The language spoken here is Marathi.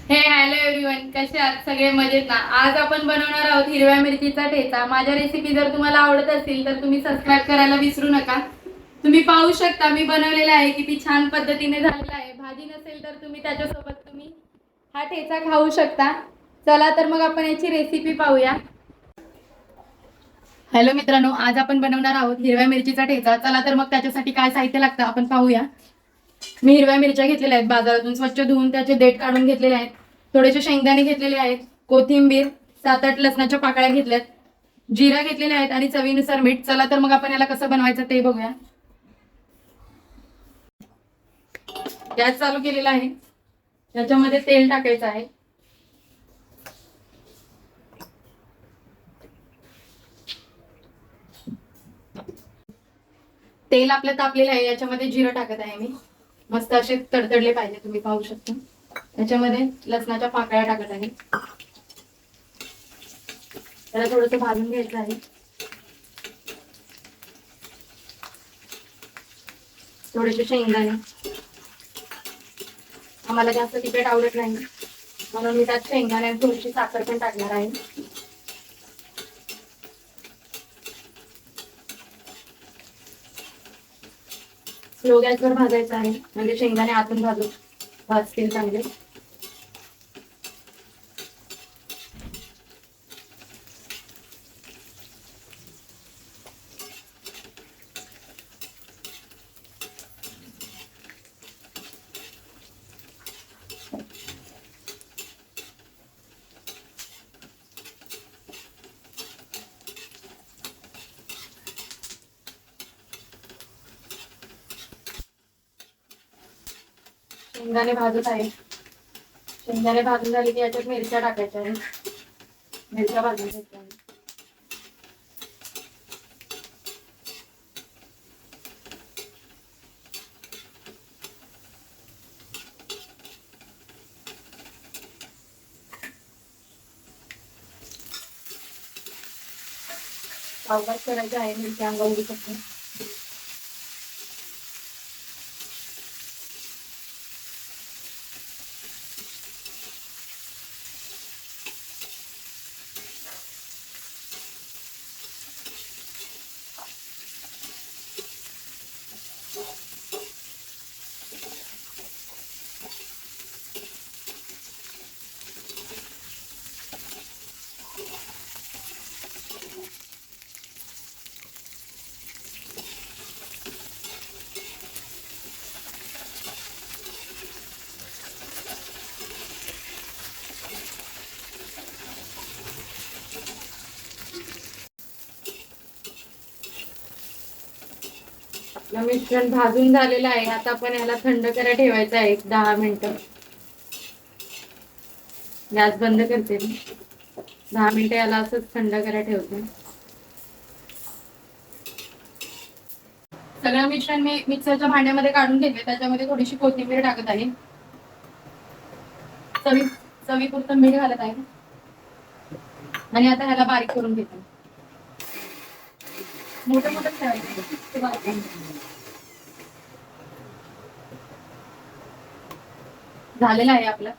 हे हॅलो एव्हरीवन, कसे आहात सगळे? मजेत ना? आज आपण बनवणार आहोत हिरव्या मिरचीचा ठेचा. माझ्या रेसिपी जर तुम्हाला आवडत असतील तर तुम्ही सबस्क्राईब करायला विसरू नका. तुम्ही पाहू शकता मी बनवलेला आहे, किती छान पद्धतीने झालेला आहे. भाजी नसेल तर तुम्ही त्याच्यासोबत हा ठेचा खाऊ शकता. चला तर मग आपण याची रेसिपी पाहूया. हॅलो मित्रांनो, आज आपण बनवणार आहोत हिरव्या मिरचीचा ठेचा. चला तर मग त्याच्यासाठी काय साहित्य लागतं आपण पाहूया. मी हिरव्या मिरच्या घेतलेल्या आहेत बाजारातून, स्वच्छ धुवून त्याचे देठ काढून घेतलेले आहेत. थोडेसे शेंगदाणे घेतलेले आहेत, कोथिंबीर, 7-8 लसणाच्या पाकळ्या घेतल्यात, जिरा घेतलेले आहेत आणि चवीनुसार मीठ. चला तर मग आपण याला कसं बनवायचं ते बघूया. गॅस चालू केलेला आहे, त्याच्यामध्ये तेल टाकायचं आहे. तेल आपलं तापलेलं आहे, याच्यामध्ये जिरं टाकत आहे मी. मस्त असे तडतडले पाहिजे, तुम्ही पाहू शकता. त्याच्यामध्ये लसणाच्या पाकळ्या टाकत आहे, त्याला थोडंसं भाजून घ्यायचं आहे. थोडेसे शेंगदाणे, आम्हाला जास्त तिखट आवडत नाही म्हणून मी त्यात शेंगदाणे थोडीशी साखर पण टाकणार आहे. स्लो गॅसवर भाजायचं आहे, म्हणजे शेंगदाणे आतून भाजतील चांगले. शेंगदाणे भाजत आहे. शेंगदाणे भाजून झाले की याच्यात मिरच्या टाकायच्या आहे. मिरच्या भाजून घ्यायच्या आहे. सावकाश करायचं आहे, मिरच्या अंगावली फक्त. मिश्रण भाजून झालेलं आहे. आता आपण याला थंड करायला ठेवायचं आहे 10 मिनिटं. गॅस बंद करते मी. 10 मिनिटं याला असंच थंड करायला ठेवते. सगळं मिश्रण मी मिक्सरच्या भांड्यामध्ये काढून घेतले, त्याच्यामध्ये थोडीशी कोथिंबीर टाकत आहे. चवीपुरतं मीठ घालत आहे आणि आता ह्याला बारीक करून घेते. मोठं मोठं ठेवायचं. झालेलं आहे आपलं.